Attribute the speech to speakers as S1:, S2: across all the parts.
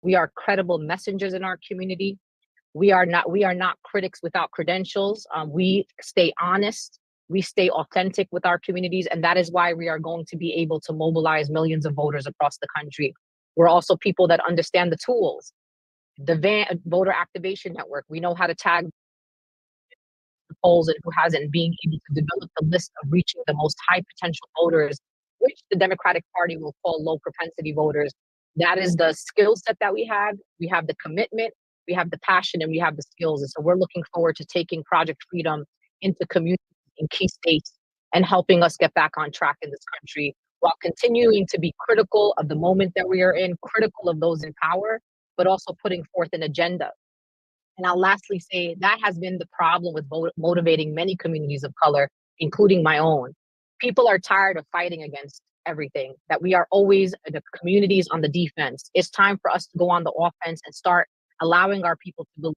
S1: We are credible messengers in our community. We are not critics without credentials. We stay honest. We stay authentic with our communities, and that is why we are going to be able to mobilize millions of voters across the country. We're also people that understand the tools, the voter activation network. We know how to tag the polls and who hasn't, being able to develop the list of reaching the most high potential voters, which the Democratic Party will call low propensity voters. That is the skill set that we have. We have the commitment, we have the passion, and we have the skills. And so we're looking forward to taking Project Freedom into communities in key states and helping us get back on track in this country while continuing to be critical of the moment that we are in, critical of those in power, but also putting forth an agenda. And I'll lastly say that has been the problem with motivating many communities of color, including my own. People are tired of fighting against everything, that we are always the communities on the defense. It's time for us to go on the offense and start allowing our people to believe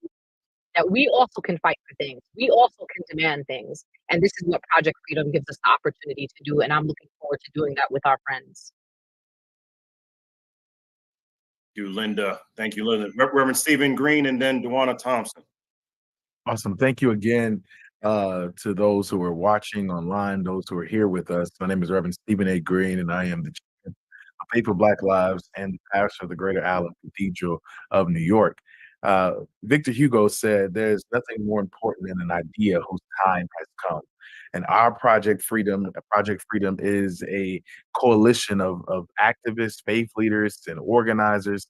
S1: that we also can fight for things. We also can demand things. And this is what Project Freedom gives us the opportunity to do. And I'm looking forward to doing that with our friends.
S2: Thank you, Linda. Thank you, Linda. Reverend Stephen Green and then Dawana Thompson.
S3: Awesome. Thank you again to those who are watching online, those who are here with us. My name is Reverend Stephen A. Green, and I am the chairman of Faith for Black Lives and the pastor of the Greater Allen Cathedral of New York. Victor Hugo said, "There's nothing more important than an idea whose time has come." And our Project Freedom is a coalition of activists, faith leaders, and organizers,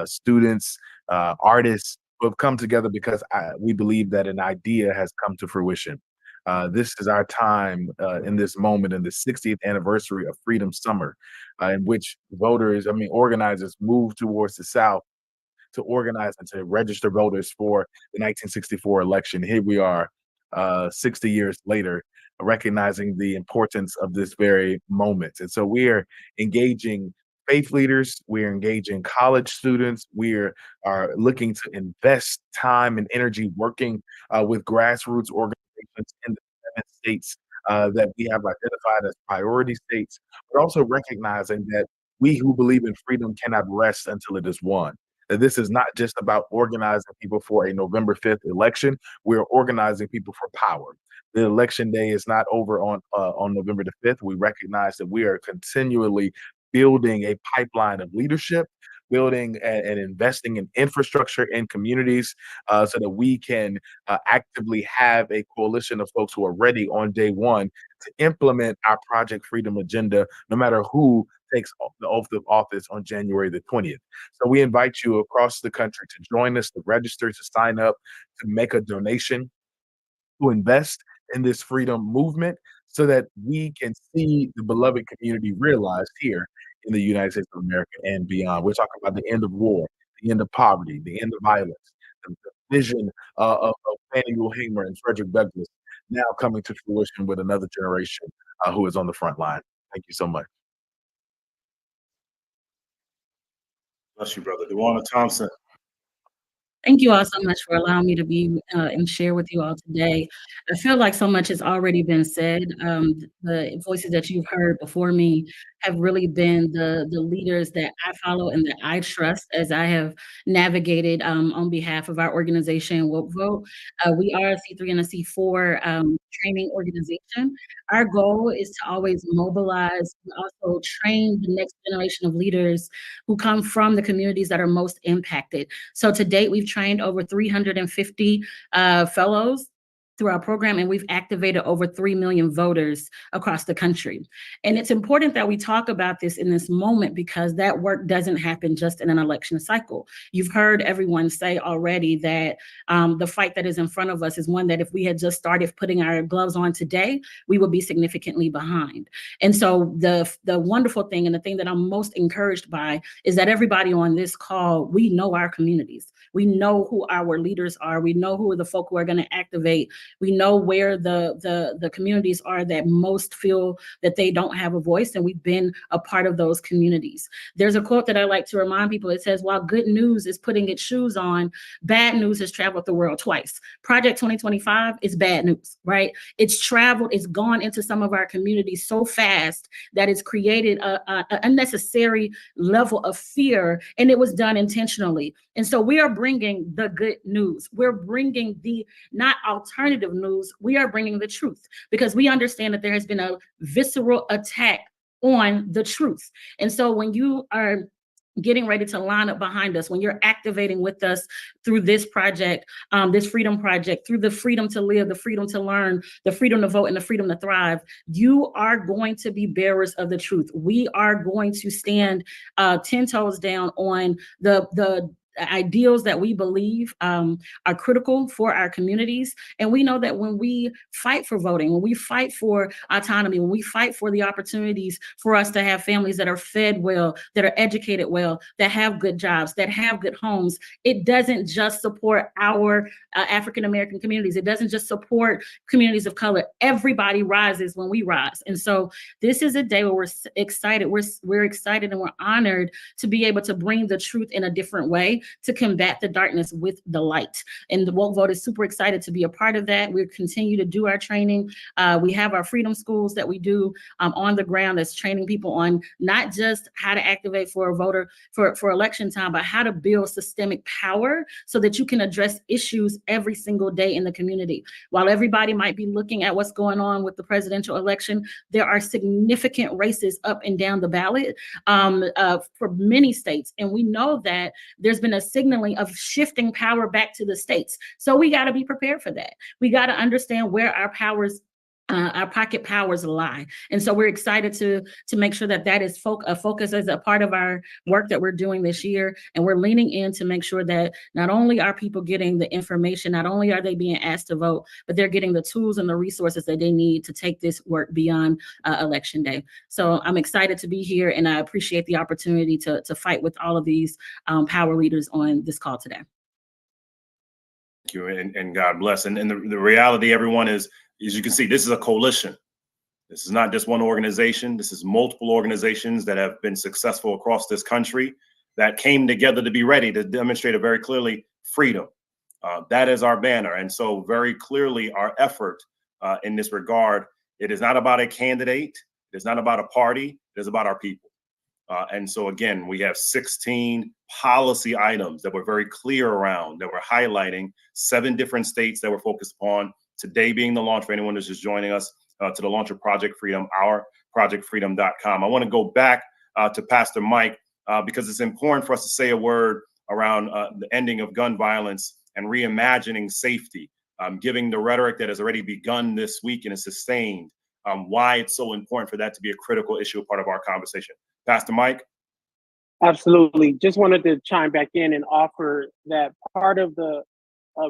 S3: students, artists who have come together because we believe that an idea has come to fruition. This is our time in this moment, in the 60th anniversary of Freedom Summer, in which organizers moved towards the South to organize and to register voters for the 1964 election. Here we are, 60 years later, recognizing the importance of this very moment. And so we are engaging faith leaders, we're engaging college students, we are looking to invest time and energy working with grassroots organizations in the 7 states that we have identified as priority states, but also recognizing that we who believe in freedom cannot rest until it is won. That this is not just about organizing people for a November 5th election. We're organizing people for power. The election day is not over on November the 5th. We recognize that we are continually building a pipeline of leadership, building and investing in infrastructure in communities so that we can actively have a coalition of folks who are ready on day one to implement our Project Freedom agenda, no matter who takes the oath of office on January the 20th. So we invite you across the country to join us, to register, to sign up, to make a donation, to invest in this freedom movement so that we can see the beloved community realized here in the United States of America and beyond. We're talking about the end of war, the end of poverty, the end of violence, the vision of Fannie Lou Hamer and Frederick Douglass now coming to fruition with another generation who is on the front line. Thank you so much.
S2: Bless you, brother. Dawana Thompson.
S4: Thank you all so much for allowing me to be and share with you all today. I feel like so much has already been said. The voices that you've heard before me have really been the leaders that I follow and that I trust as I have navigated on behalf of our organization, Woke Vote. We are a C3 and a C4 training organization. Our goal is to always mobilize and also train the next generation of leaders who come from the communities that are most impacted. So to date, we've trained over 350 fellows through our program, and we've activated over 3 million voters across the country. And it's important that we talk about this in this moment because that work doesn't happen just in an election cycle. You've heard everyone say already that the fight that is in front of us is one that if we had just started putting our gloves on today, we would be significantly behind. And so the wonderful thing and the thing that I'm most encouraged by is that everybody on this call, we know our communities. We know who our leaders are. We know who are the folk who are going to activate We know where the communities are that most feel that they don't have a voice, and we've been a part of those communities. There's a quote that I like to remind people. It says, while good news is putting its shoes on, bad news has traveled the world twice. Project 2025 is bad news, right? It's traveled, it's gone into some of our communities so fast that it's created a unnecessary level of fear, and it was done intentionally. And so we are bringing the good news. We're bringing the not alternative news. We are bringing the truth, because we understand that there has been a visceral attack on the truth. And so when you are getting ready to line up behind us, when you're activating with us through this project, this freedom project, through the freedom to live, the freedom to learn, the freedom to vote, and the freedom to thrive, you are going to be bearers of the truth. We are going to stand 10 toes down on the ideals that we believe are critical for our communities. And we know that when we fight for voting, when we fight for autonomy, when we fight for the opportunities for us to have families that are fed well, that are educated well, that have good jobs, that have good homes, it doesn't just support our African-American communities. It doesn't just support communities of color. Everybody rises when we rise. And so this is a day where we're excited. We're excited and we're honored to be able to bring the truth in a different way, to combat the darkness with the light. And the Woke Vote is super excited to be a part of that. We continue to do our training. We have our freedom schools that we do on the ground that's training people on not just how to activate for a voter for election time, but how to build systemic power so that you can address issues every single day in the community. While everybody might be looking at what's going on with the presidential election, there are significant races up and down the ballot for many states. And we know that there's been a signaling of shifting power back to the states. So we got to be prepared for that. We got to understand where our powers, our pocket powers lie. And so we're excited to make sure that that is a focus as a part of our work that we're doing this year. And we're leaning in to make sure that not only are people getting the information, not only are they being asked to vote, but they're getting the tools and the resources that they need to take this work beyond Election Day. So I'm excited to be here, and I appreciate the opportunity to fight with all of these power leaders on this call today.
S2: Thank you, and God bless. And the reality, everyone, is, as you can see, this is a coalition. This is not just one organization. This is multiple organizations that have been successful across this country that came together to be ready to demonstrate very clearly freedom. That is our banner. And so very clearly our effort in this regard, it is not about a candidate. It is not about a party. It is about our people. And so, again, we have 16 policy items that we're very clear around, that we're highlighting, 7 different states that we're focused upon. Today being the launch, for anyone who's just joining us, to the launch of Project Freedom, our projectfreedom.com. I want to go back to Pastor Mike because it's important for us to say a word around the ending of gun violence and reimagining safety, giving the rhetoric that has already begun this week and is sustained, why it's so important for that to be a critical issue, part of our conversation. Pastor Mike?
S5: Absolutely. Just wanted to chime back in and offer that part of the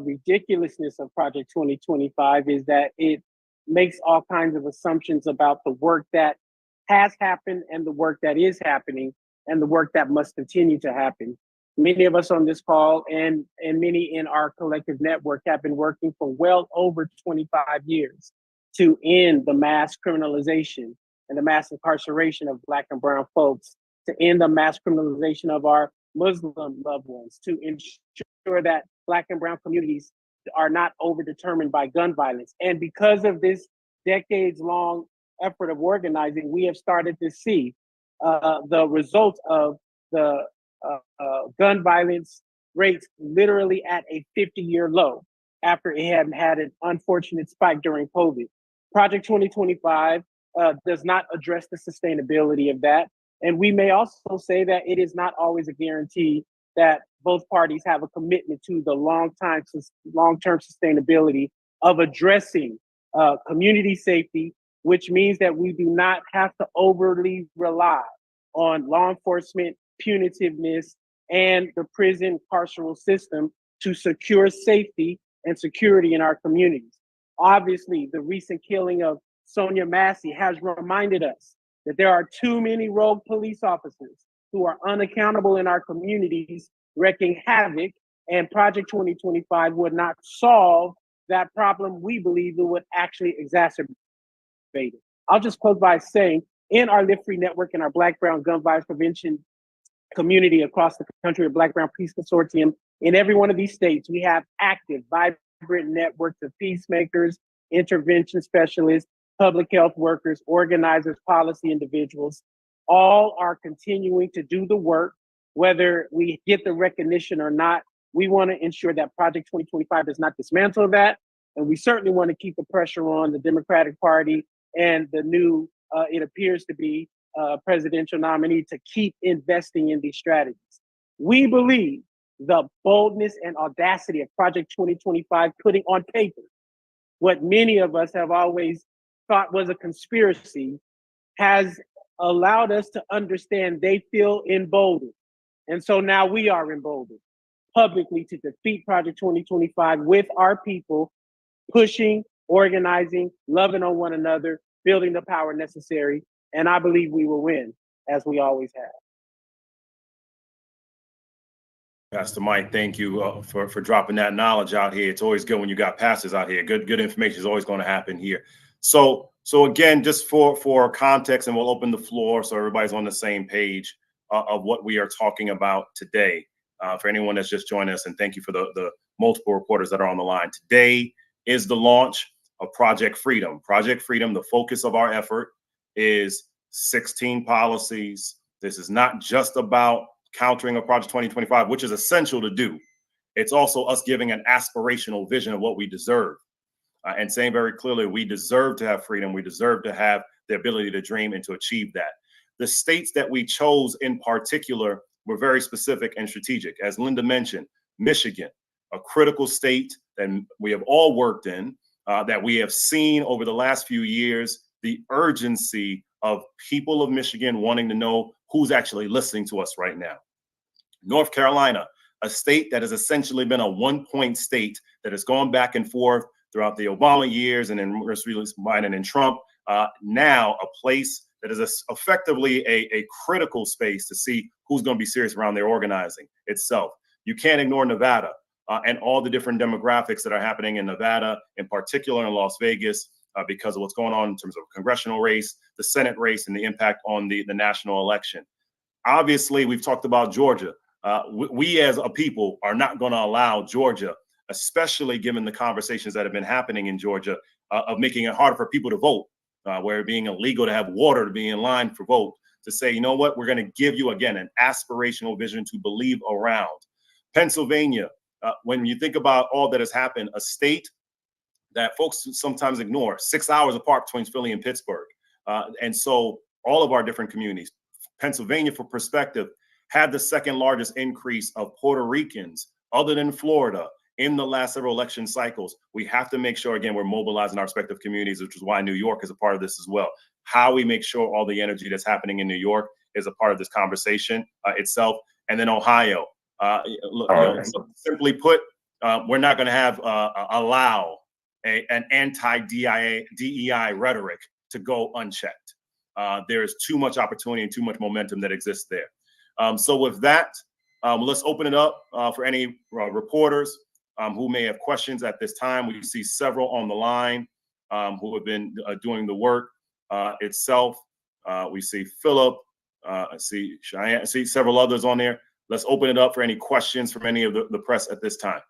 S5: ridiculousness of Project 2025 is that it makes all kinds of assumptions about the work that has happened and the work that is happening and the work that must continue to happen. Many of us on this call and many in our collective network have been working for well over 25 years to end the mass criminalization and the mass incarceration of Black and brown folks, to end the mass criminalization of our Muslim loved ones, to ensure that Black and brown communities are not overdetermined by gun violence. And because of this decades-long effort of organizing, we have started to see the results of the gun violence rates literally at a 50-year low after it had an unfortunate spike during COVID. Project 2025 does not address the sustainability of that. And we may also say that it is not always a guarantee that both parties have a commitment to the long-term sustainability of addressing community safety, which means that we do not have to overly rely on law enforcement, punitiveness, and the prison carceral system to secure safety and security in our communities. Obviously, the recent killing of Sonia Massey has reminded us that there are too many rogue police officers who are unaccountable in our communities, wreaking havoc, and Project 2025 would not solve that problem, we believe it would actually exacerbate it. I'll just close by saying, in our Live Free Network and our Black Brown Gun Violence Prevention community across the country, of Black Brown Peace Consortium, in every one of these states, we have active, vibrant networks of peacemakers, intervention specialists, public health workers, organizers, policy individuals. All are continuing to do the work, whether we get the recognition or not. We want to ensure that Project 2025 does not dismantle that. And we certainly want to keep the pressure on the Democratic Party and the new, it appears to be, presidential nominee to keep investing in these strategies. We believe the boldness and audacity of Project 2025, putting on paper what many of us have always thought was a conspiracy, has allowed us to understand they feel emboldened. And so now we are emboldened publicly to defeat Project 2025 with our people, pushing, organizing, loving on one another, building the power necessary. And I believe we will win, as we always have.
S2: Pastor Mike, thank you for dropping that knowledge out here. It's always good when you got pastors out here. Good information is always going to happen here. So again, just for context, and we'll open the floor so everybody's on the same page of what we are talking about today. For anyone that's just joined us, and thank you for the multiple reporters that are on the line. Today is the launch of Project Freedom. Project Freedom, the focus of our effort is 16 policies. This is not just about countering a Project 2025, which is essential to do. It's also us giving an aspirational vision of what we deserve and saying very clearly, we deserve to have freedom. We deserve to have the ability to dream and to achieve that. The states that we chose in particular were very specific and strategic. As Linda mentioned, Michigan, a critical state that we have all worked in, that we have seen over the last few years, the urgency of people of Michigan wanting to know who's actually listening to us right now. North Carolina, a state that has essentially been a one-point state that has gone back and forth throughout the Obama years and then Biden and Trump. Now a place that is effectively a critical space to see who's going to be serious around their organizing itself. You can't ignore Nevada and all the different demographics that are happening in Nevada, in particular in Las Vegas, because of what's going on in terms of congressional race, the Senate race, and the impact on the national election. Obviously, we've talked about Georgia. We as a people are not going to allow Georgia, especially given the conversations that have been happening in Georgia, of making it harder for people to vote, where it being illegal to have water to be in line for vote, to say, you know what, we're going to give you, again, an aspirational vision to believe around. Pennsylvania, when you think about all that has happened, a state that folks sometimes ignore, 6 hours apart between Philly and Pittsburgh. And so all of our different communities, Pennsylvania, for perspective, had the second largest increase of Puerto Ricans other than Florida in the last several election cycles. We have to make sure, again, we're mobilizing our respective communities, which is why New York is a part of this as well. How we make sure all the energy that's happening in New York is a part of this conversation itself. And then Ohio, simply put, we're not going to have allow an anti-DEI rhetoric to go unchecked. There is too much opportunity and too much momentum that exists there. So with that, let's open it up for any reporters who may have questions at this time. We see several on the line who have been doing the work itself. We see Philip, I see Cheyenne, I see several others on there. Let's open it up for any questions from any of the press at this time.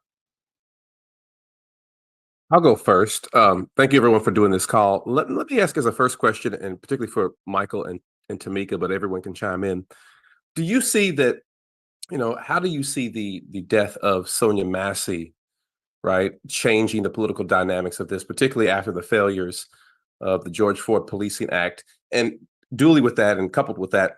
S6: I'll go first. Thank you, everyone, for doing this call. Let me ask as a first question, and particularly for Michael and Tamika, but everyone can chime in. Do you see that, how do you see the death of Sonia Massey, right, changing the political dynamics of this, particularly after the failures of the George Floyd Policing Act? And duly with that and coupled with that,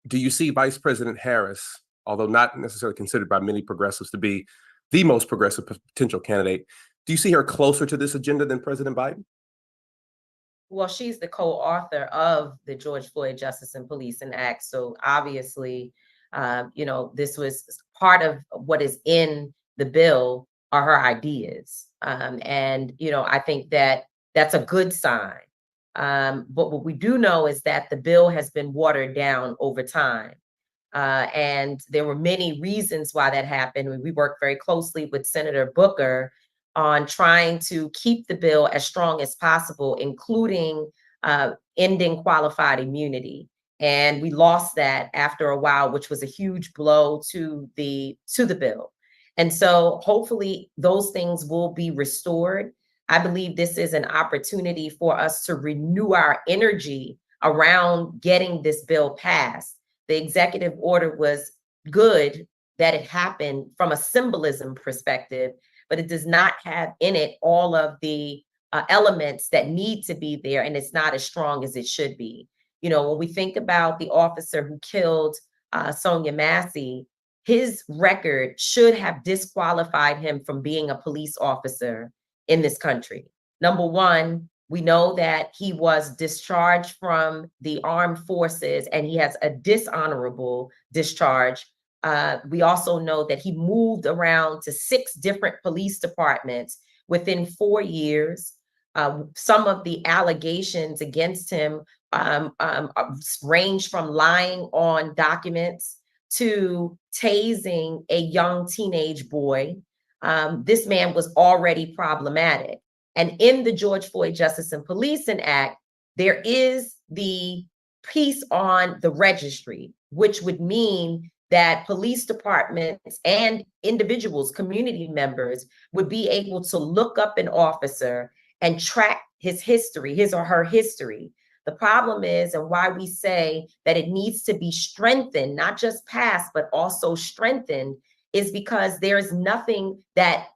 S6: do you see Vice President Harris, although not necessarily considered by many progressives to be the most progressive potential candidate, do you see her closer to this agenda than President Biden?
S7: Well, she's the co-author of the George Floyd Justice and Policing Act. So obviously, this was part of what is in the bill are her ideas. I think that that's a good sign. But what we do know is that the bill has been watered down over time. And there were many reasons why that happened. We worked very closely with Senator Booker on trying to keep the bill as strong as possible, including ending qualified immunity. And we lost that after a while, which was a huge blow to the bill. And so hopefully those things will be restored. I believe this is an opportunity for us to renew our energy around getting this bill passed. The executive order was good that it happened from a symbolism perspective, but it does not have in it all of the elements that need to be there, and it's not as strong as it should be. You know, when we think about the officer who killed Sonia Massey, his record should have disqualified him from being a police officer in this country. Number one, we know that he was discharged from the armed forces and he has a dishonorable discharge. We also know that he moved around to 6 different police departments within 4 years. Some of the allegations against him range from lying on documents to tasing a young teenage boy. This man was already problematic. And in the George Floyd Justice and Policing Act, there is the piece on the registry, which would mean that police departments and individuals, community members, would be able to look up an officer and track his history, his or her history. The problem is, and why we say that it needs to be strengthened, not just passed, but also strengthened, is because there is nothing that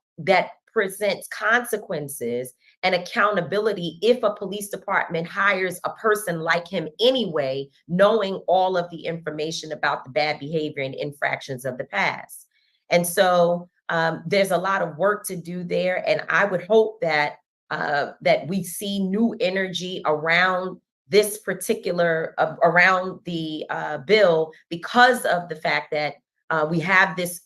S7: presents consequences and accountability if a police department hires a person like him anyway, knowing all of the information about the bad behavior and infractions of the past. And so there's a lot of work to do there. And I would hope that we see new energy around this particular, around the bill, because of the fact that we have this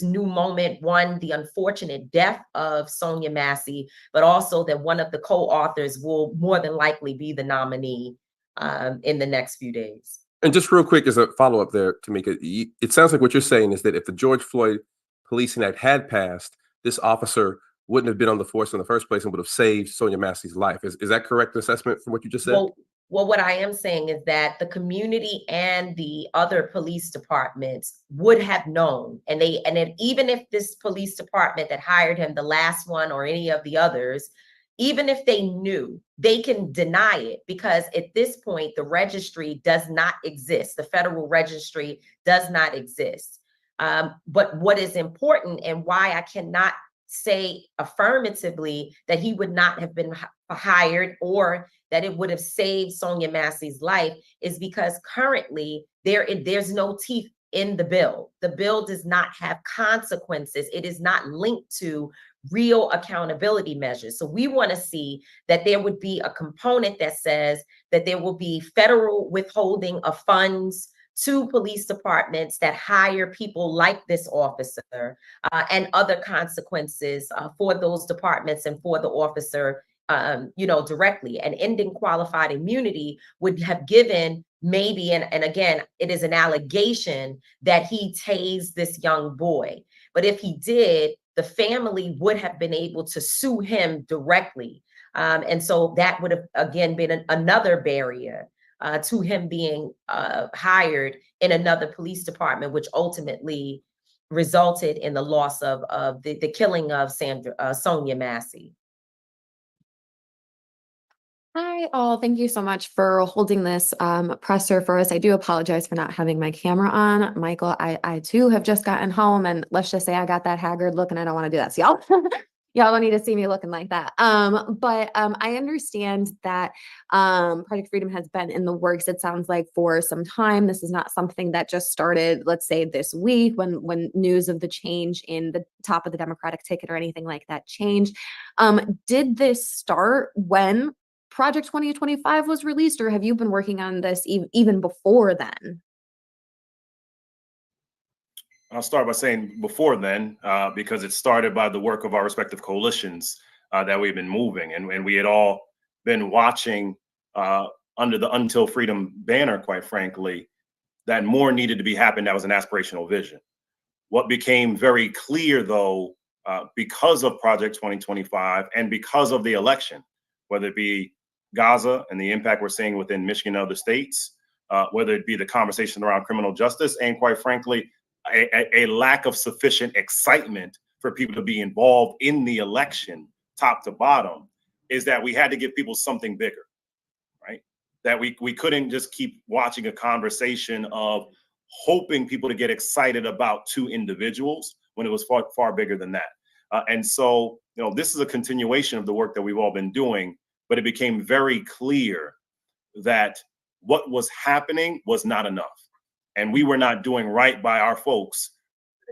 S7: new moment. One, the unfortunate death of Sonia Massey, but also that one of the co-authors will more than likely be the nominee in the next few days.
S6: And just real quick, as a follow-up there, Tamika, it sounds like what you're saying is that if the George Floyd Policing Act had passed, this officer wouldn't have been on the force in the first place and would have saved Sonia Massey's life. Is that correct assessment from what you just said?
S7: Well, what I am saying is that the community and the other police departments would have known, and even if this police department that hired him, the last one or any of the others, even if they knew, they can deny it, because at this point, the registry does not exist. The federal registry does not exist. But what is important, and why I cannot say affirmatively that he would not have been hired or that it would have saved Sonia Massey's life, is because currently there's no teeth in the bill. The bill does not have consequences. It is not linked to real accountability measures. So we want to see that there would be a component that says that there will be federal withholding of funds to police departments that hire people like this officer, and other consequences for those departments and for the officer, directly. And ending qualified immunity would have given maybe, and again, it is an allegation that he tased this young boy. But if he did, the family would have been able to sue him directly. And so that would have, again, been another barrier to him being hired in another police department, which ultimately resulted in the loss of the killing of Sonia Massey.
S8: Hi, all. Thank you so much for holding this presser for us. I do apologize for not having my camera on. Michael, I too have just gotten home, and let's just say I got that haggard look and I don't want to do that. So y'all don't need to see me looking like that. But I understand that Project Freedom has been in the works, it sounds like, for some time. This is not something that just started, let's say, this week when news of the change in the top of the Democratic ticket or anything like that changed. Did this start when Project 2025 was released, or have you been working on this even before then?
S2: I'll start by saying before then, because it started by the work of our respective coalitions that we've been moving. And we had all been watching under the Until Freedom banner, quite frankly, that more needed to be happened. That was an aspirational vision. What became very clear, though, because of Project 2025 and because of the election, whether it be Gaza and the impact we're seeing within Michigan and other states, whether it be the conversation around criminal justice, and quite frankly, a lack of sufficient excitement for people to be involved in the election, top to bottom, is that we had to give people something bigger, right? That we couldn't just keep watching a conversation of hoping people to get excited about two individuals when it was far, far bigger than that. And so, this is a continuation of the work that we've all been doing, but it became very clear that what was happening was not enough. And we were not doing right by our folks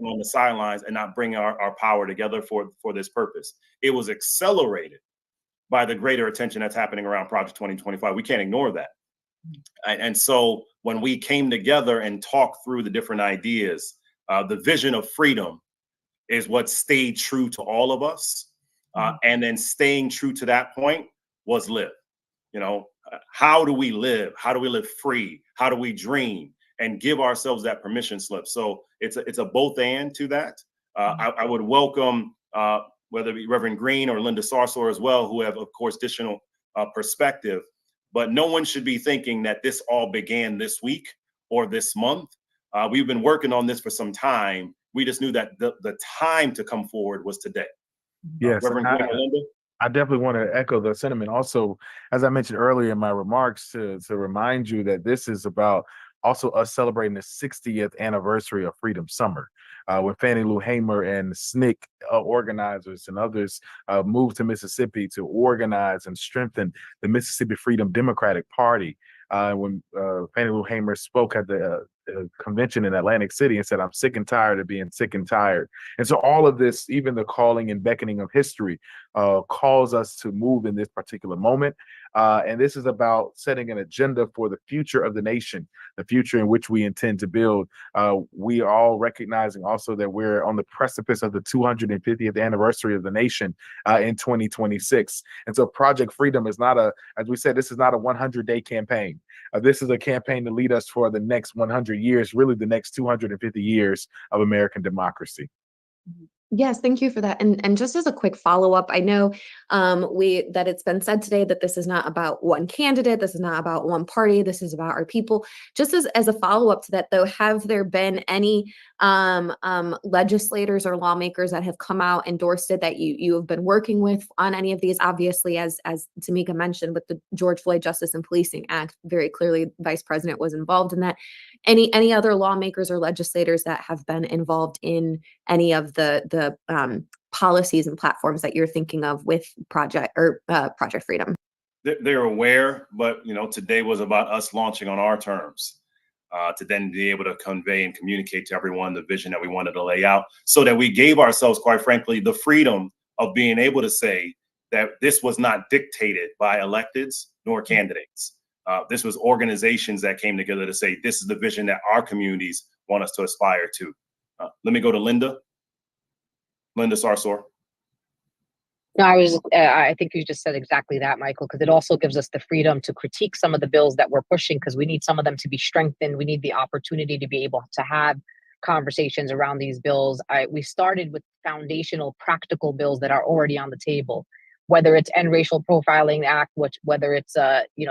S2: on the sidelines and not bringing our power together for this purpose. It was accelerated by the greater attention that's happening around Project 2025. We can't ignore that. And so when we came together and talked through the different ideas, the vision of freedom is what stayed true to all of us. And then staying true to that point was live. How do we live? How do we live free? How do we dream and give ourselves that permission slip? So it's a both and to that. I would welcome whether it be Reverend Green or Linda Sarsour as well, who have, of course, additional perspective. But no one should be thinking that this all began this week or this month. We've been working on this for some time. We just knew that the time to come forward was today.
S3: Yes,
S2: Reverend Green or Linda?
S3: I definitely want to echo the sentiment. Also, as I mentioned earlier in my remarks, to remind you that this is about also us celebrating the 60th anniversary of Freedom Summer, when Fannie Lou Hamer and SNCC organizers and others moved to Mississippi to organize and strengthen the Mississippi Freedom Democratic Party. When Fannie Lou Hamer spoke at the convention in Atlantic City and said, "I'm sick and tired of being sick and tired." And so all of this, even the calling and beckoning of history, calls us to move in this particular moment. And this is about setting an agenda for the future of the nation, the future in which we intend to build. We are all recognizing also that we're on the precipice of the 250th anniversary of the nation in 2026. And so Project Freedom is not as we said, this is not a 100-day campaign. This is a campaign to lead us for the next 100 years, really the next 250 years of American democracy.
S8: Yes, thank you for that. And just as a quick follow-up, I know that it's been said today that this is not about one candidate, this is not about one party, this is about our people. Just as a follow-up to that, though, have there been any legislators or lawmakers that have come out, endorsed it, that you have been working with on any of these? Obviously, as Tamika mentioned, with the George Floyd Justice and Policing Act, very clearly Vice President was involved in that. Any other lawmakers or legislators that have been involved in any of the policies and platforms that you're thinking of with Project Freedom?
S2: They're aware, but today was about us launching on our terms, to then be able to convey and communicate to everyone the vision that we wanted to lay out, so that we gave ourselves, quite frankly, the freedom of being able to say that this was not dictated by electeds nor candidates. This was organizations that came together to say, this is the vision that our communities want us to aspire to. Let me go to Linda Sarsour.
S1: No, I think you just said exactly that, Michael, because it also gives us the freedom to critique some of the bills that we're pushing, because we need some of them to be strengthened. We need the opportunity to be able to have conversations around these bills. We started with foundational, practical bills that are already on the table, whether it's End Racial Profiling Act, whether it's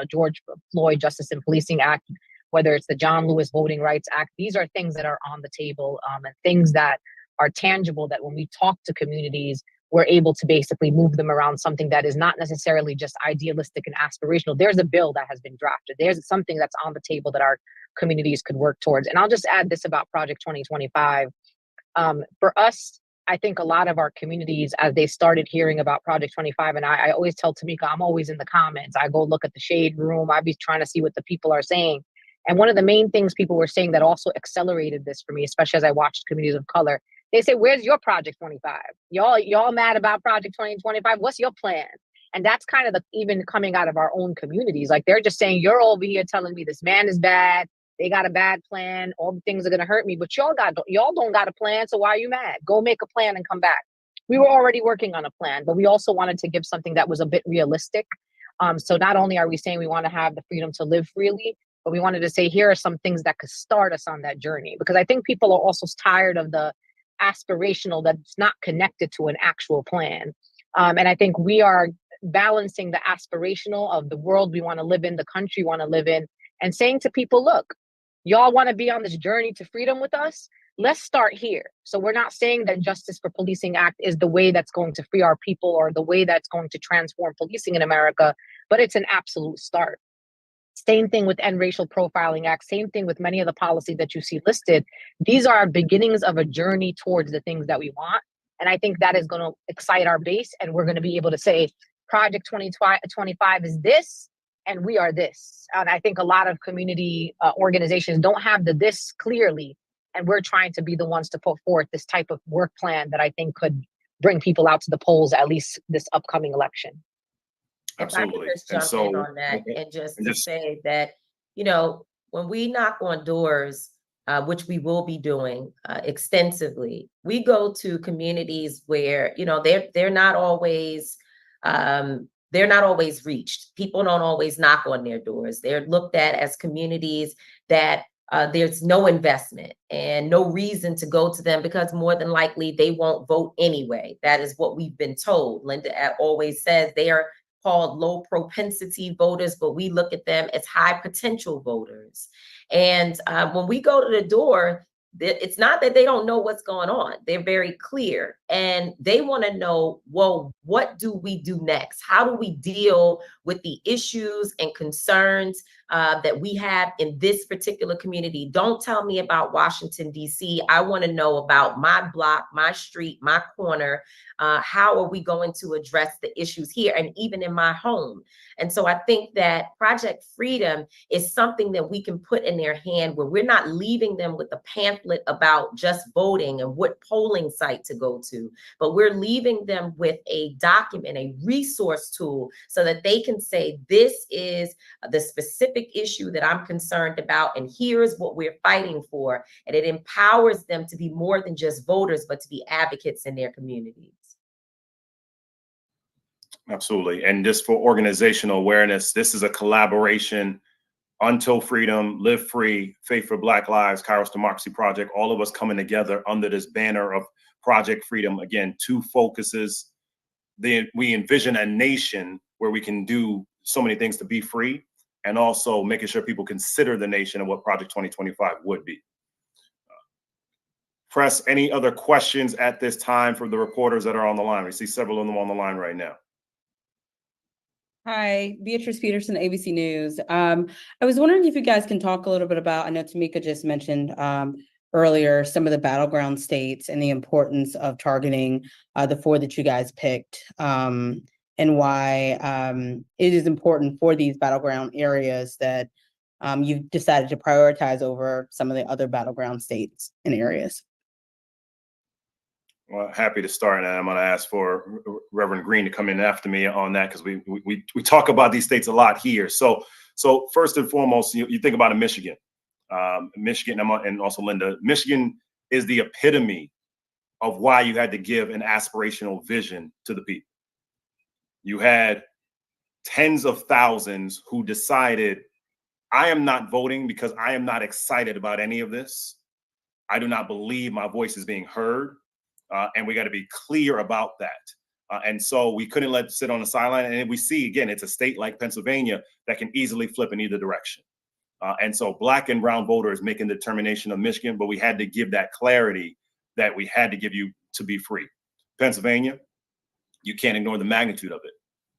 S1: George Floyd Justice and Policing Act, whether it's the John Lewis Voting Rights Act. These are things that are on the table, and things that are tangible, that when we talk to communities, we're able to basically move them around something that is not necessarily just idealistic and aspirational. There's a bill that has been drafted. There's something that's on the table that our communities could work towards. And I'll just add this about Project 2025. For us, I think a lot of our communities, as they started hearing about Project 25, and I always tell Tamika, I'm always in the comments. I go look at the shade room. I be trying to see what the people are saying. And one of the main things people were saying that also accelerated this for me, especially as I watched communities of color, they say, where's your Project 25? Y'all mad about Project 2025? What's your plan? And that's kind of even coming out of our own communities. Like, they're just saying, you're over here telling me this man is bad. They got a bad plan. All the things are going to hurt me, but y'all don't got a plan. So why are you mad? Go make a plan and come back. We were already working on a plan, but we also wanted to give something that was a bit realistic. So not only are we saying we want to have the freedom to live freely, but we wanted to say, here are some things that could start us on that journey. Because I think people are also tired of the aspirational, that's not connected to an actual plan. And I think we are balancing the aspirational of the world we want to live in, the country we want to live in, and saying to people, look, y'all want to be on this journey to freedom with us? Let's start here. So we're not saying that Justice for Policing Act is the way that's going to free our people or the way that's going to transform policing in America, but it's an absolute start. Same thing with End Racial Profiling Act, same thing with many of the policies that you see listed. These are beginnings of a journey towards the things that we want. And I think that is going to excite our base, and we're going to be able to say, Project 2025 is this, and we are this. And I think a lot of community organizations don't have the this clearly, and we're trying to be the ones to put forth this type of work plan that I think could bring people out to the polls at least this upcoming election.
S2: Absolutely.
S7: If I could just jump in on that and just to say that, you know, when we knock on doors, which we will be doing extensively, we go to communities where, you know, they're not always reached. People don't always knock on their doors. They're looked at as communities that there's no investment and no reason to go to them because more than likely they won't vote anyway. That is what we've been told. Linda always says they are called low propensity voters, but we look at them as high potential voters. And when we go to the door, it's not that they don't know what's going on. They're very clear and they want to know, well, what do we do next? How do we deal with the issues and concerns that we have in this particular community? Don't tell me about Washington, D.C. I want to know about my block, my street, my corner. How are we going to address the issues here and even in my home? And so I think that Project Freedom is something that we can put in their hand where we're not leaving them with a pamphlet about just voting and what polling site to go to, but we're leaving them with a document, a resource tool so that they can say, this is the specific issue that I'm concerned about, and here's what we're fighting for. And it empowers them to be more than just voters, but to be advocates in their communities.
S2: Absolutely. And just for organizational awareness, this is a collaboration. Until Freedom, Live Free, Faith for Black Lives, Kairos Democracy Project, all of us coming together under this banner of Project Freedom. Again, two focuses. We envision a nation where we can do so many things to be free, and also making sure people consider the nation and what Project 2025 would be. Press, any other questions at this time from the reporters that are on the line? We see several of them on the line right now.
S9: Hi, Beatrice Peterson, ABC News. I was wondering if you guys can talk a little bit about, I know Tamika just mentioned earlier, some of the battleground states and the importance of targeting the four that you guys picked, and why it is important for these battleground areas that you've decided to prioritize over some of the other battleground states and areas.
S2: Well, happy to start, and I'm going to ask for Reverend Green to come in after me on that, because we talk about these states a lot here. So first and foremost, you think about Michigan, and also Linda. Michigan is the epitome of why you had to give an aspirational vision to the people. You had tens of thousands who decided, I am not voting because I am not excited about any of this. I do not believe my voice is being heard. And we got to be clear about that. And so we couldn't let it sit on the sideline. And we see, again, it's a state like Pennsylvania that can easily flip in either direction. And so Black and brown voters making the determination of Michigan, but we had to give that clarity that we had to give you to be free. Pennsylvania, you can't ignore the magnitude of it.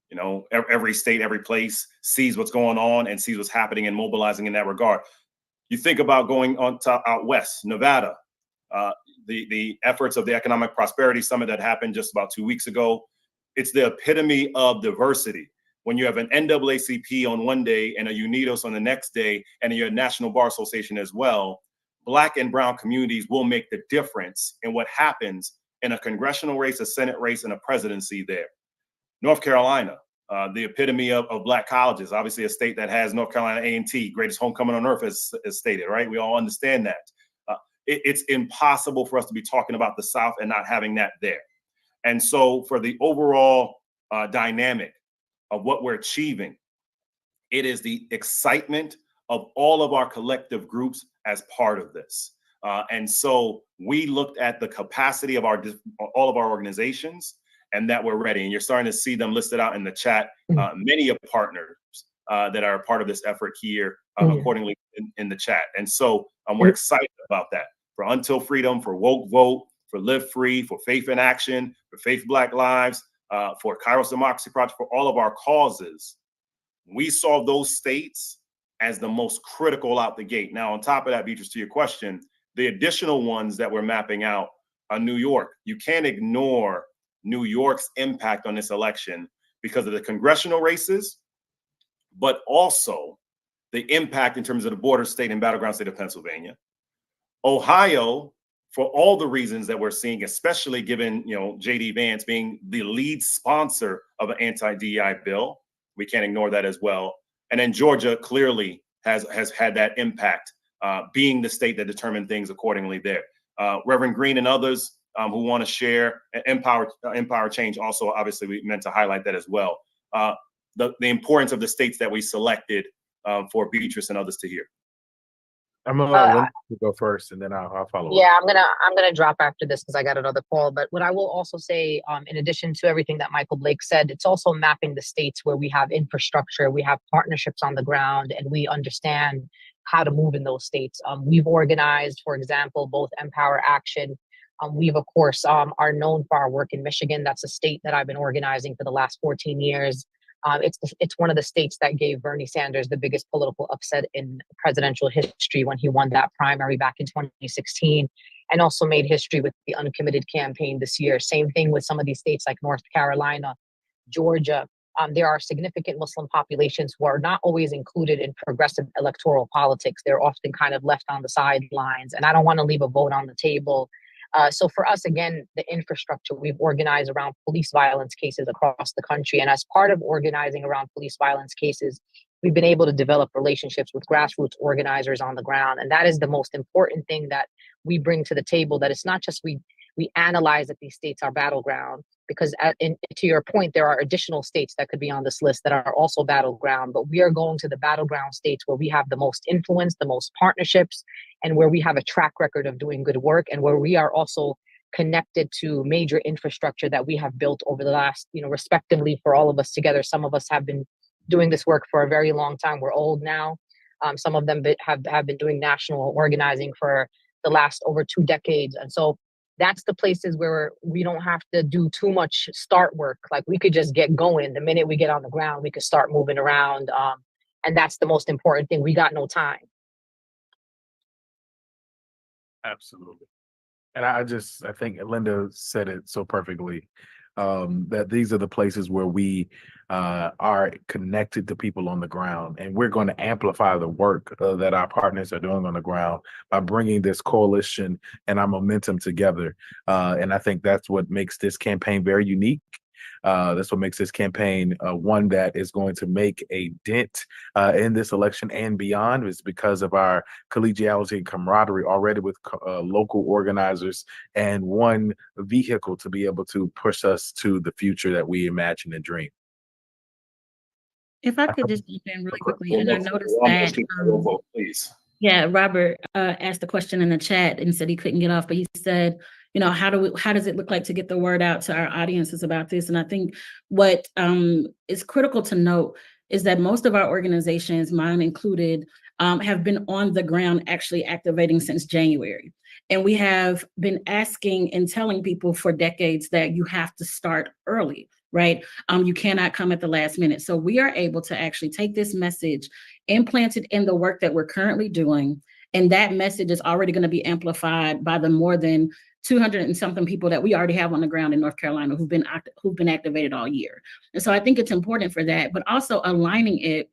S2: You know, every state, every place sees what's going on and sees what's happening and mobilizing in that regard. You think about going on to out west, Nevada, the efforts of the Economic Prosperity Summit that happened just about 2 weeks ago. It's the epitome of diversity. When you have an NAACP on one day and a UNIDOS on the next day, and your National Bar Association as well, Black and brown communities will make the difference in what happens in a congressional race, a Senate race, and a presidency there. North Carolina, the epitome of Black colleges, obviously a state that has North Carolina A&T, greatest homecoming on earth, as stated, right? We all understand that. It's impossible for us to be talking about the South and not having that there. And so for the overall dynamic of what we're achieving, it is the excitement of all of our collective groups as part of this. And so we looked at the capacity of all of our organizations and that we're ready. And you're starting to see them listed out in the chat, many of partners that are a part of this effort here accordingly in the chat. And so we're excited about that. For Until Freedom, for Woke Vote, for Live Free, for Faith in Action, for Faith Black Lives, for Kairos Democracy Project, for all of our causes, we saw those states as the most critical out the gate. Now, on top of that, Beatrice, to your question, the additional ones that we're mapping out are New York. You can't ignore New York's impact on this election because of the congressional races, but also the impact in terms of the border state and battleground state of Pennsylvania. Ohio, for all the reasons that we're seeing, especially given, J.D. Vance being the lead sponsor of an anti-DEI bill, we can't ignore that as well. And then Georgia clearly has had that impact, being the state that determined things accordingly there. Reverend Green and others who want to share empower change, also obviously we meant to highlight that as well. The importance of the states that we selected for Beatrice and others to hear.
S3: I'm gonna allow Linda to go first, and then I'll follow up.
S1: Yeah, I'm gonna drop after this because I got another call. But what I will also say, in addition to everything that Michael Blake said, it's also mapping the states where we have infrastructure, we have partnerships on the ground, and we understand how to move in those states. We've organized, for example, both Empower Action. We've of course are known for our work in Michigan. That's a state that I've been organizing for the last 14 years. It's one of the states that gave Bernie Sanders the biggest political upset in presidential history when he won that primary back in 2016, and also made history with the uncommitted campaign this year. Same thing with some of these states like North Carolina, Georgia. There are significant Muslim populations who are not always included in progressive electoral politics. They're often kind of left on the sidelines, and I don't want to leave a vote on the table. So for us, again, the infrastructure, we've organized around police violence cases across the country. And as part of organizing around police violence cases, we've been able to develop relationships with grassroots organizers on the ground. And that is the most important thing that we bring to the table, that it's not just we analyze that these states are battleground, because to your point, there are additional states that could be on this list that are also battleground, but we are going to the battleground states where we have the most influence, the most partnerships, and where we have a track record of doing good work, and where we are also connected to major infrastructure that we have built over the last, respectively for all of us together. Some of us have been doing this work for a very long time. We're old now. Some of them have been doing national organizing for the last over 2 decades. And so that's the places where we don't have to do too much start work. Like, we could just get going. The minute we get on the ground, we could start moving around. And that's the most important thing. We got no time.
S3: Absolutely. And I think Linda said it so perfectly, that these are the places where we are connected to people on the ground, and we're going to amplify the work that our partners are doing on the ground by bringing this coalition and our momentum together. And I think that's what makes this campaign very unique. That's what makes this campaign one that is going to make a dent in this election and beyond, is because of our collegiality and camaraderie already with local organizers, and one vehicle to be able to push us to the future that we imagine and dream.
S4: If I could just jump in really quickly, and I noticed that,
S2: please.
S4: Yeah, Robert asked a question in the chat and said he couldn't get off, but he said, how does it look like to get the word out to our audiences about this? And I think what is critical to note is that most of our organizations, mine included, have been on the ground actually activating since January. And we have been asking and telling people for decades that you have to start early, right? You cannot come at the last minute. So we are able to actually take this message, implant it in the work that we're currently doing. And that message is already going to be amplified by the more than 200 and something people that we already have on the ground in North Carolina who've been activated all year. And so I think it's important for that, but also aligning it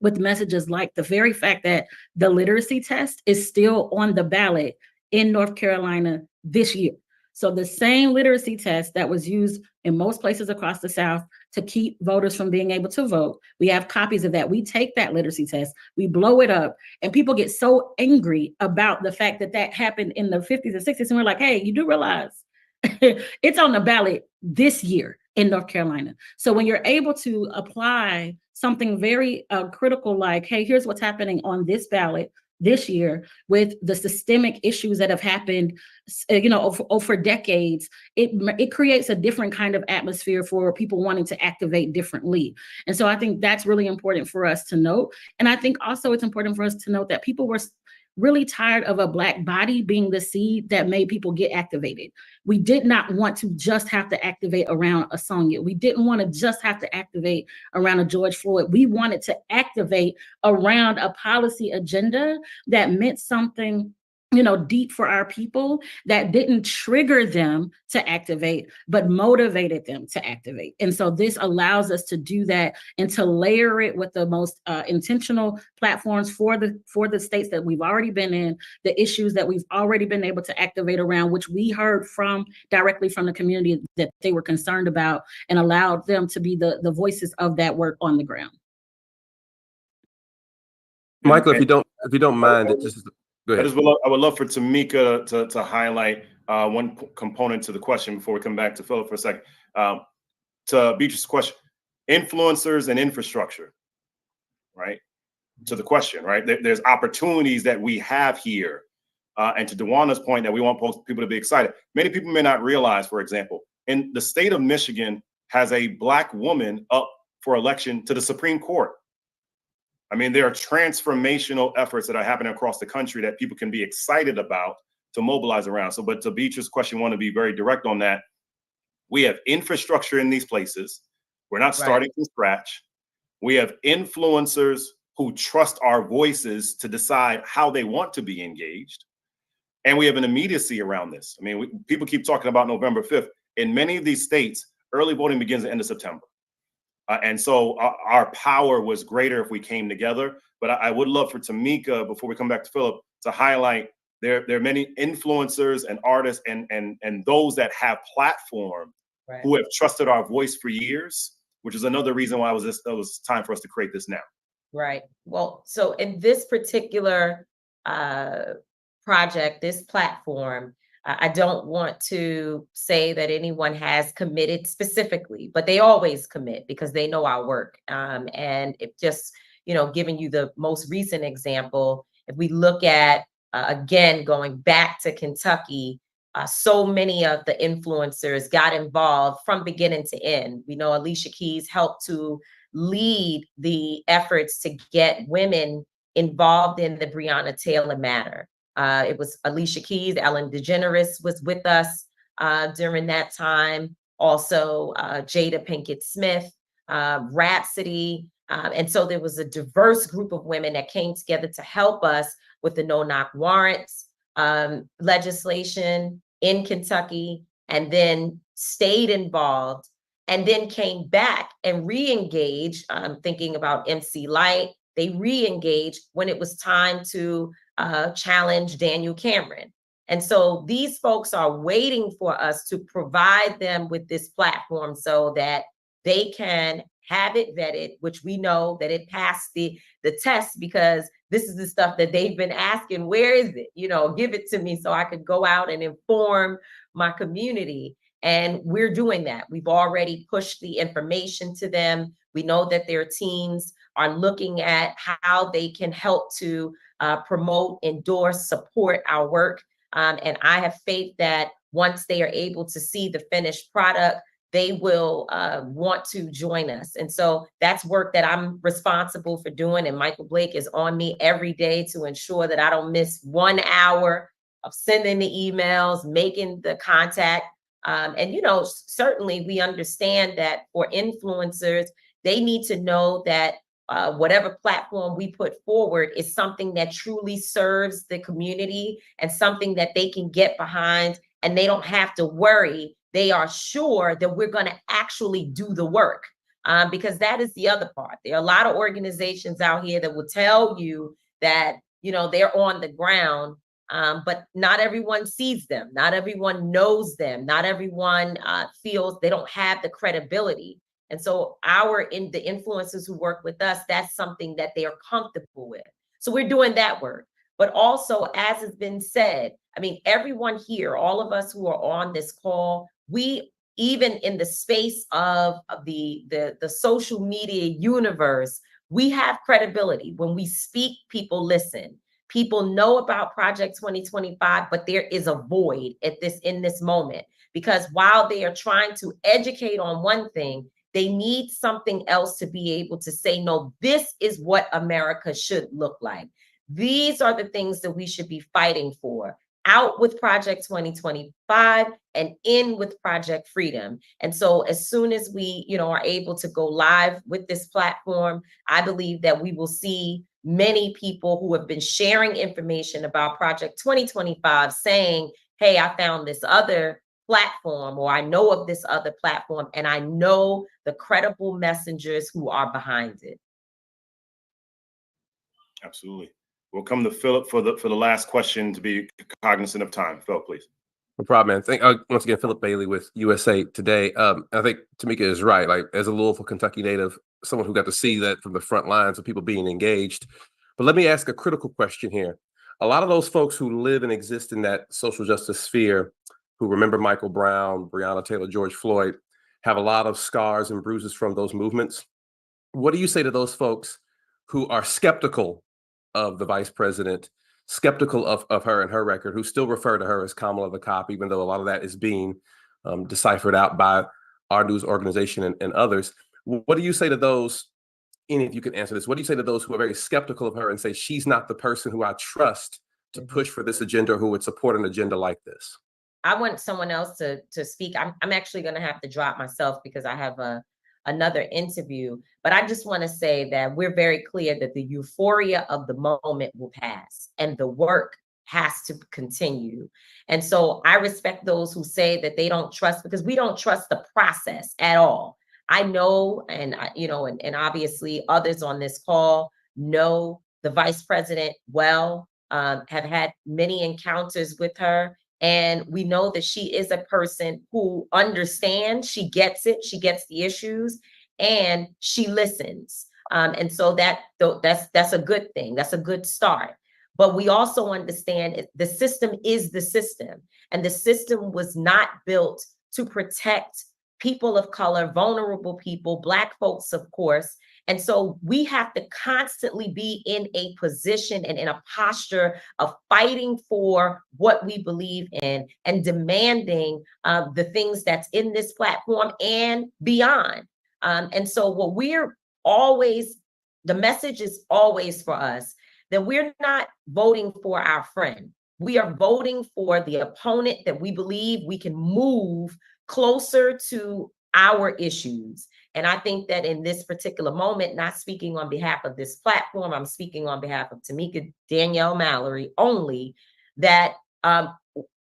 S4: with messages like the very fact that the literacy test is still on the ballot in North Carolina this year. So the same literacy test that was used in most places across the South to keep voters from being able to vote, we have copies of that. We take that literacy test, we blow it up, and people get so angry about the fact that that happened in the 50s and 60s. And we're like, hey, you do realize it's on the ballot this year in North Carolina. So when you're able to apply something very critical, like, hey, here's what's happening on this ballot this year with the systemic issues that have happened, for decades, it creates a different kind of atmosphere for people wanting to activate differently. And so I think that's really important for us to note. And I think also it's important for us to note that people were really tired of a Black body being the seed that made people get activated. We did not want to just have to activate around a Sonia. We didn't want to just have to activate around a George Floyd. We wanted to activate around a policy agenda that meant something deep for our people, that didn't trigger them to activate, but motivated them to activate. And so this allows us to do that and to layer it with the most intentional platforms for the states that we've already been in, the issues that we've already been able to activate around, which we heard directly from the community that they were concerned about, and allowed them to be the voices of that work on the ground.
S6: Michael, if you don't mind, go ahead.
S2: I would love for Tamika to highlight one component to the question before we come back to Philip for a second. To Beatrice's question, influencers and infrastructure, right? To the question, right? There's opportunities that we have here. And to DeWanna's point that we want people to be excited. Many people may not realize, for example, in the state of Michigan has a Black woman up for election to the Supreme Court. I mean, there are transformational efforts that are happening across the country that people can be excited about to mobilize around. So, but to Beatrice's question, I want to be very direct on that. We have infrastructure in these places. We're not starting from scratch. We have influencers who trust our voices to decide how they want to be engaged. And we have an immediacy around this. I mean, people keep talking about November 5th. In many of these states, early voting begins at the end of September. And so our power was greater if we came together. But I would love for Tamika, before we come back to Philip, to highlight there are many influencers and artists and those that have platform who have trusted our voice for years, which is another reason why it was time for us to create this now.
S7: Right. Well, so in this particular project, this platform, I don't want to say that anyone has committed specifically, but they always commit because they know our work. And it just, giving you the most recent example, if we look at, again, going back to Kentucky, so many of the influencers got involved from beginning to end. We know Alicia Keys helped to lead the efforts to get women involved in the Breonna Taylor matter. It was Alicia Keys, Ellen DeGeneres was with us during that time. Also, Jada Pinkett Smith, Rhapsody. And so there was a diverse group of women that came together to help us with the no-knock warrants legislation in Kentucky, and then stayed involved, and then came back and re-engaged. Thinking about MC Lyte, they re-engaged when it was time to challenge Daniel Cameron. And so these folks are waiting for us to provide them with this platform so that they can have it vetted, which we know that it passed the test, because this is the stuff that they've been asking, where is it? Give it to me so I could go out and inform my community. And we're doing that. We've already pushed the information to them. We know that their teams are looking at how they can help to promote, endorse, support our work. And I have faith that once they are able to see the finished product, they will want to join us. And so that's work that I'm responsible for doing. And Michael Blake is on me every day to ensure that I don't miss 1 hour of sending the emails, making the contact. And, certainly we understand that for influencers, they need to know that whatever platform we put forward is something that truly serves the community and something that they can get behind, and they don't have to worry. They are sure that we're going to actually do the work, because that is the other part. There are a lot of organizations out here that will tell you that, they're on the ground, but not everyone sees them. Not everyone knows them. Not everyone feels they don't have the credibility. And so the influencers who work with us, that's something that they are comfortable with. So we're doing that work. But also, as has been said, I mean, everyone here, all of us who are on this call, we, even in the space of the social media universe, we have credibility. When we speak, people listen. People know about Project 2025, but there is a void in this moment, because while they are trying to educate on one thing, they need something else to be able to say, no, this is what America should look like. These are the things that we should be fighting for. Out with Project 2025 and in with Project Freedom. And so as soon as we, are able to go live with this platform, I believe that we will see many people who have been sharing information about Project 2025 saying, hey, I found this other platform, or I know of this other platform, and I know the credible messengers who are behind it.
S2: Absolutely. We'll come to Philip for the last question, to be cognizant of time. Philip, please.
S6: No problem, man. Once again, Philip Bailey with USA Today. I think Tamika is right. Like, as a Louisville, Kentucky native, someone who got to see that from the front lines of people being engaged. But let me ask a critical question here. A lot of those folks who live and exist in that social justice sphere, who remember Michael Brown, Breonna Taylor, George Floyd, have a lot of scars and bruises from those movements. What do you say to those folks who are skeptical of the vice president, skeptical of her and her record, who still refer to her as Kamala the cop, even though a lot of that is being deciphered out by our news organization and others? What do you say to those, and if you can answer this, what do you say to those who are very skeptical of her and say she's not the person who I trust to push for this agenda, or who would support an agenda like this?
S7: I want someone else to speak. I'm actually going to have to drop myself because I have another interview, but I just want to say that we're very clear that the euphoria of the moment will pass and the work has to continue. And so I respect those who say that they don't trust, because we don't trust the process at all. I know, and and obviously others on this call know the vice president well, have had many encounters with her. And we know that she is a person who understands, she gets it, she gets the issues, and she listens. And so that's a good thing. That's a good start. But we also understand the system is the system, and the system was not built to protect people of color, vulnerable people, Black folks, of course. And so we have to constantly be in a position and in a posture of fighting for what we believe in and demanding the things that's in this platform and beyond. And so the message is always for us that we're not voting for our friend. We are voting for the opponent that we believe we can move closer to our issues. And I think that in this particular moment, not speaking on behalf of this platform, I'm speaking on behalf of Tamika Danielle Mallory only, that I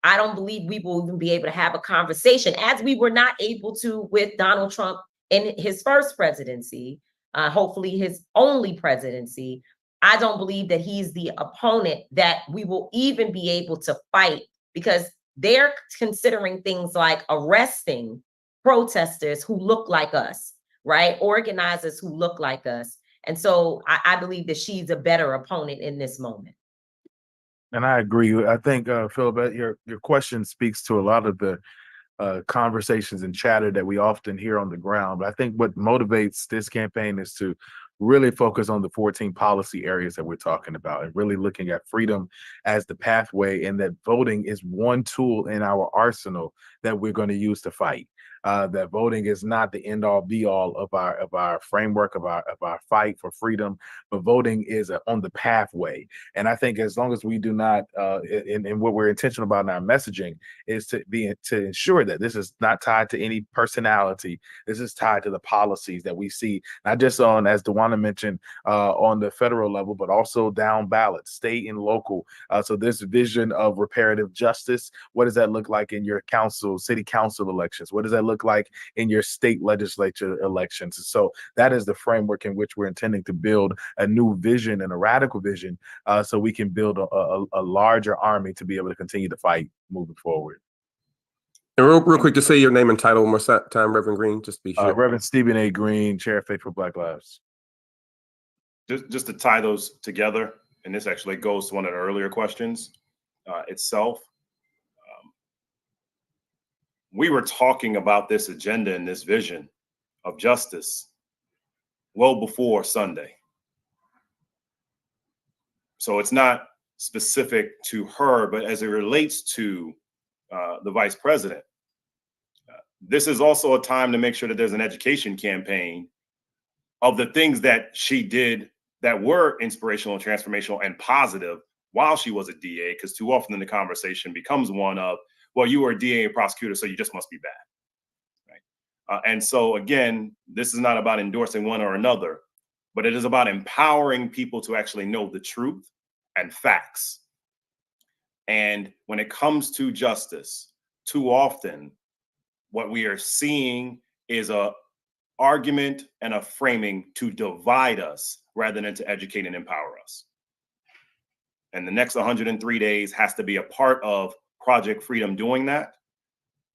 S7: don't believe we will even be able to have a conversation, as we were not able to with Donald Trump in his first presidency, hopefully his only presidency. I don't believe that he's the opponent that we will even be able to fight, because they're considering things like arresting protesters who look like us, right? Organizers who look like us. And so I believe that she's a better opponent in this moment.
S3: And I agree. I think, Philip, your question speaks to a lot of the conversations and chatter that we often hear on the ground. But I think what motivates this campaign is to really focus on the 14 policy areas that we're talking about, and really looking at freedom as the pathway, and that voting is one tool in our arsenal that we're going to use to fight. That voting is not the end all be all of our framework of our fight for freedom, but voting is on the pathway. And I think as long as we do not, and what we're intentional about in our messaging is to ensure that this is not tied to any personality. This is tied to the policies that we see, not just on, as DeWanda mentioned, on the federal level, but also down ballot, state and local. So this vision of reparative justice, what does that look like in your city council elections? What does that look like in your state legislature elections? So that is the framework in which we're intending to build a new vision and a radical vision, so we can build a larger army to be able to continue to fight moving forward.
S6: And real quick, to say your name and title one more time, Reverend Green, just to be sure.
S3: Reverend Stephen A. Green, Chair of Faithful Black Lives.
S2: Just to tie those together, and this actually goes to one of the earlier questions itself. We were talking about this agenda and this vision of justice well before Sunday. So it's not specific to her, but as it relates to the vice president, this is also a time to make sure that there's an education campaign of the things that she did that were inspirational and transformational and positive while she was a DA, because too often the conversation becomes one of, well, you were a DA and prosecutor, so you just must be bad, right? And so again, this is not about endorsing one or another, but it is about empowering people to actually know the truth and facts. And when it comes to justice, too often what we are seeing is a argument and a framing to divide us rather than to educate and empower us. And the next 103 days has to be a part of Project Freedom doing that.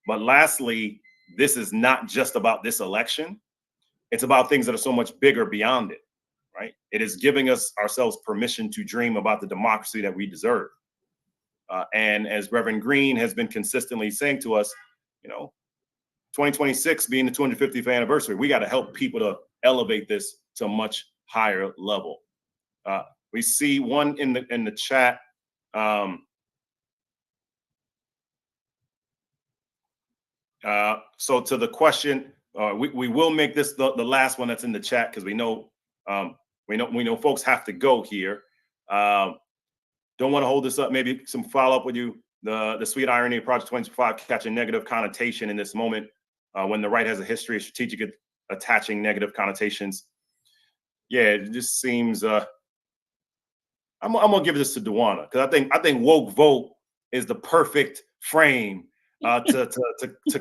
S2: But lastly, this is not just about this election. It's about things that are so much bigger beyond it, right? It is giving us ourselves permission to dream about the democracy that we deserve. And as Reverend Green has been consistently saying to us, 2026 being the 250th anniversary, we got to help people to elevate this to a much higher level. We see one in the chat. So to the question, we will make this the last one that's in the chat, because we know folks have to go here. Don't want to hold this up. Maybe some follow up with you. The sweet irony of Project 25 catching negative connotation in this moment when the right has a history of strategic attaching negative connotations. Yeah, it just seems. I'm gonna give this to Duana, because I think woke vote is the perfect frame to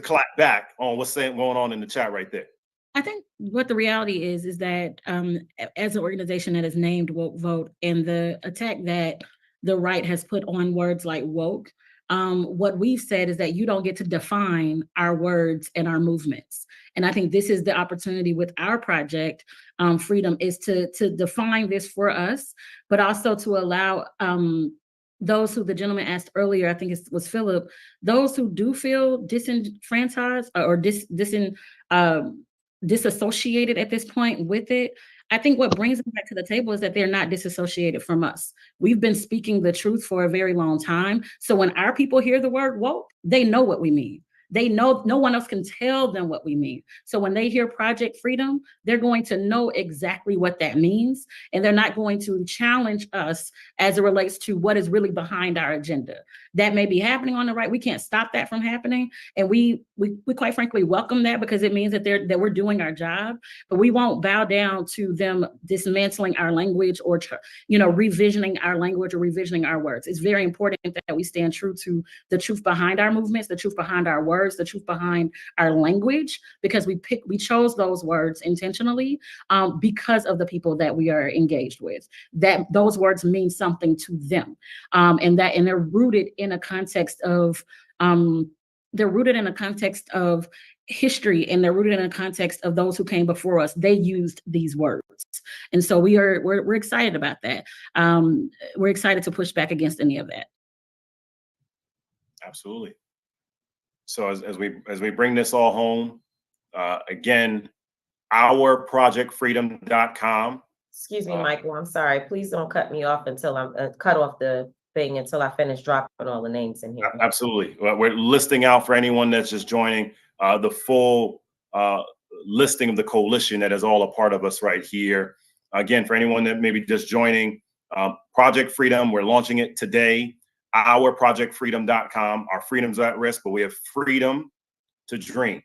S2: clap back on what's going on in the chat right there.
S4: I think what the reality is that as an organization that is named Woke Vote, and the attack that the right has put on words like woke, what we've said is that you don't get to define our words and our movements. And I think this is the opportunity with our project, Freedom, is to define this for us, but also to allow those who the gentleman asked earlier, I think it was Philip, those who do feel disenfranchised or disassociated at this point with it. I think what brings them back to the table is that they're not disassociated from us. We've been speaking the truth for a very long time. So when our people hear the word woke, they know what we mean. They know no one else can tell them what we mean. So when they hear Project Freedom, they're going to know exactly what that means. And they're not going to challenge us as it relates to what is really behind our agenda. That may be happening on the right. We can't stop that from happening. And we quite frankly welcome that, because it means that we're doing our job. But we won't bow down to them dismantling our language or revisioning our language or revisioning our words. It's very important that we stand true to the truth behind our movements, the truth behind our words, the truth behind our language, because we chose those words intentionally because of the people that we are engaged with. That those words mean something to them, and they're rooted in a context of history, and they're rooted in a context of those who came before us. They used these words, and so we're excited about that. We're excited to push back against any of that.
S2: Absolutely. So as we bring this all home, again, ourprojectfreedom.com.
S7: Excuse me, Michael, I'm sorry. Please don't cut me off until I'm cut off the thing until I finish dropping all the names in here.
S2: Absolutely. We're listing out for anyone that's just joining the full listing of the coalition that is all a part of us right here. Again, for anyone that may be just joining, Project Freedom, we're launching it today. Ourprojectfreedom.com. Our freedom's at risk, but we have freedom to dream.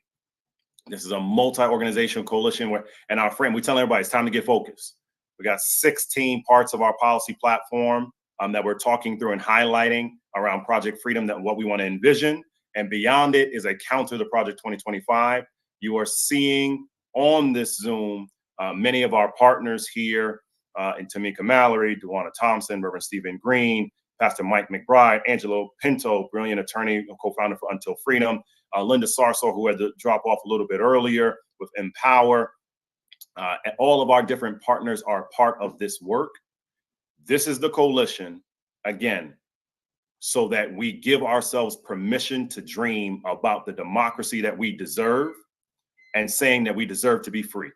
S2: This is a multi-organizational coalition and our friend, we tell everybody it's time to get focused. We got 16 parts of our policy platform that we're talking through and highlighting around Project Freedom, that what we want to envision. And beyond it is a counter to Project 2025. You are seeing on this Zoom many of our partners here, in Tamika Mallory, Duana Thompson, Reverend Stephen Green, Pastor Mike McBride, Angelo Pinto, brilliant attorney, co-founder for Until Freedom, Linda Sarsour, who had to drop off a little bit earlier with Empower. And all of our different partners are part of this work. This is the coalition, again, so that we give ourselves permission to dream about the democracy that we deserve and saying that we deserve to be free.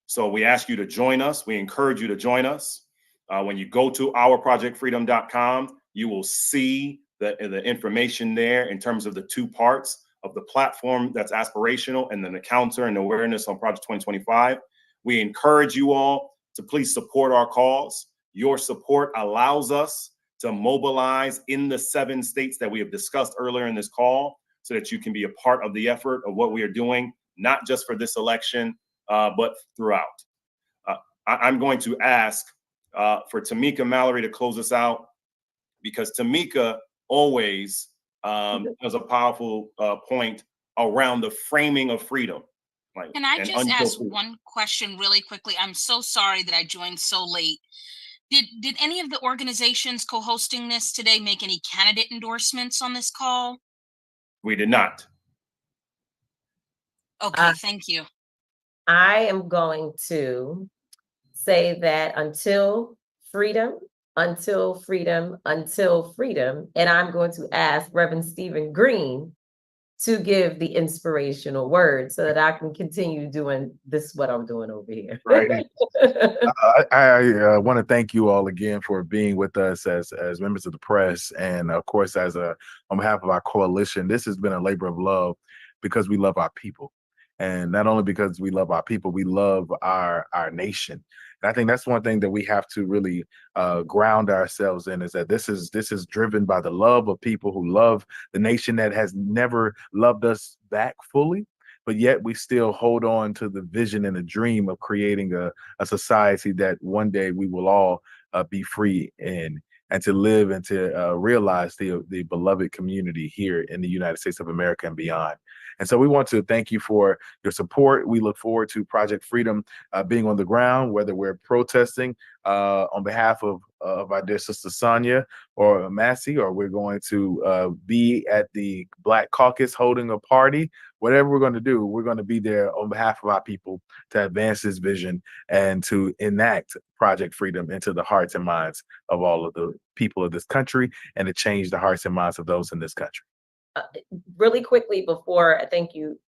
S2: So we ask you to join us. We encourage you to join us. When you go to ourprojectfreedom.com, you will see the information there in terms of the two parts of the platform that's aspirational and then the counter and awareness on Project 2025. We encourage you all to please support our cause. Your support allows us to mobilize in the 7 states that we have discussed earlier in this call so that you can be a part of the effort of what we are doing, not just for this election, but throughout. I'm going to ask for Tamika Mallory to close us out, because Tamika always has a powerful point around the framing of freedom. Like,
S10: Can I
S2: and
S10: just
S2: until
S10: ask
S2: freedom.
S10: one question really quickly? I'm so sorry that I joined so late. Did any of the organizations co-hosting this today make any candidate endorsements on this call?
S2: We did not.
S10: Okay, thank you.
S7: I am going to say that until freedom, until freedom, until freedom. And I'm going to ask Reverend Stephen Green to give the inspirational word so that I can continue doing this, what I'm doing over here.
S3: Right. I want to thank you all again for being with us as members of the press, and of course, on behalf of our coalition. This has been a labor of love because we love our people, and not only because we love our people, we love our nation. And I think that's one thing that we have to really ground ourselves in, is that this is driven by the love of people who love the nation that has never loved us back fully. But yet we still hold on to the vision and the dream of creating a society that one day we will all be free in, and to live and to realize the beloved community here in the United States of America and beyond. And so we want to thank you for your support. We look forward to Project Freedom being on the ground, whether we're protesting on behalf of our dear sister Sonia or Massey, or we're going to be at the Black Caucus holding a party. Whatever we're going to do, we're going to be there on behalf of our people to advance this vision and to enact Project Freedom into the hearts and minds of all of the people of this country, and to change the hearts and minds of those in this country.
S7: Really quickly before I thank you,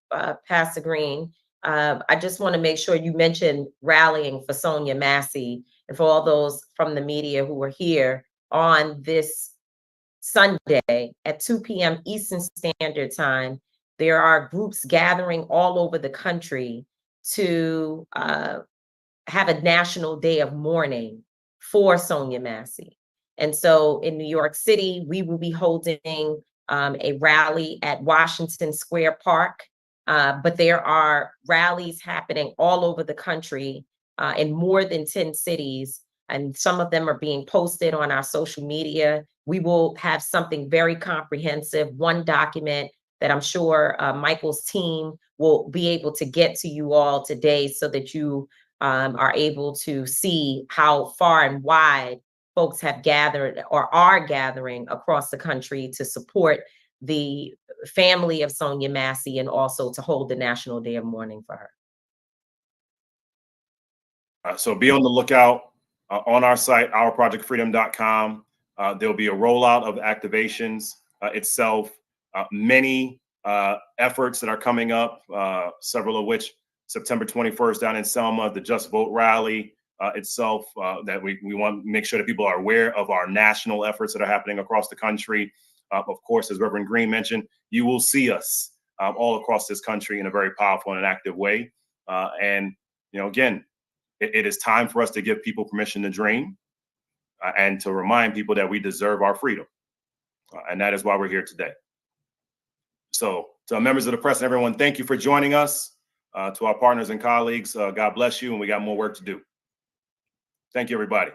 S7: Pastor Green, I just want to make sure you mentioned rallying for Sonia Massey and for all those from the media who were here on this Sunday at 2 p.m. Eastern Standard Time. There are groups gathering all over the country to have a national day of mourning for Sonia Massey. And so in New York City, we will be holding a rally at Washington Square Park. But there are rallies happening all over the country in more than 10 cities. And some of them are being posted on our social media. We will have something very comprehensive, one document that I'm sure Michael's team will be able to get to you all today, so that you are able to see how far and wide folks have gathered or are gathering across the country to support the family of Sonia Massey, and also to hold the National Day of Mourning for her.
S2: So be on the lookout on our site, ourprojectfreedom.com. There'll be a rollout of activations itself, many efforts that are coming up, several of which September 21st down in Selma, the Just Vote rally itself, that we want to make sure that people are aware of our national efforts that are happening across the country. Of course, as Reverend Green mentioned, you will see us all across this country in a very powerful and active way. And, again, it is time for us to give people permission to dream and to remind people that we deserve our freedom. And that is why we're here today. So to our members of the press and everyone, thank you for joining us. To our partners and colleagues, God bless you, and we got more work to do. Thank you, everybody.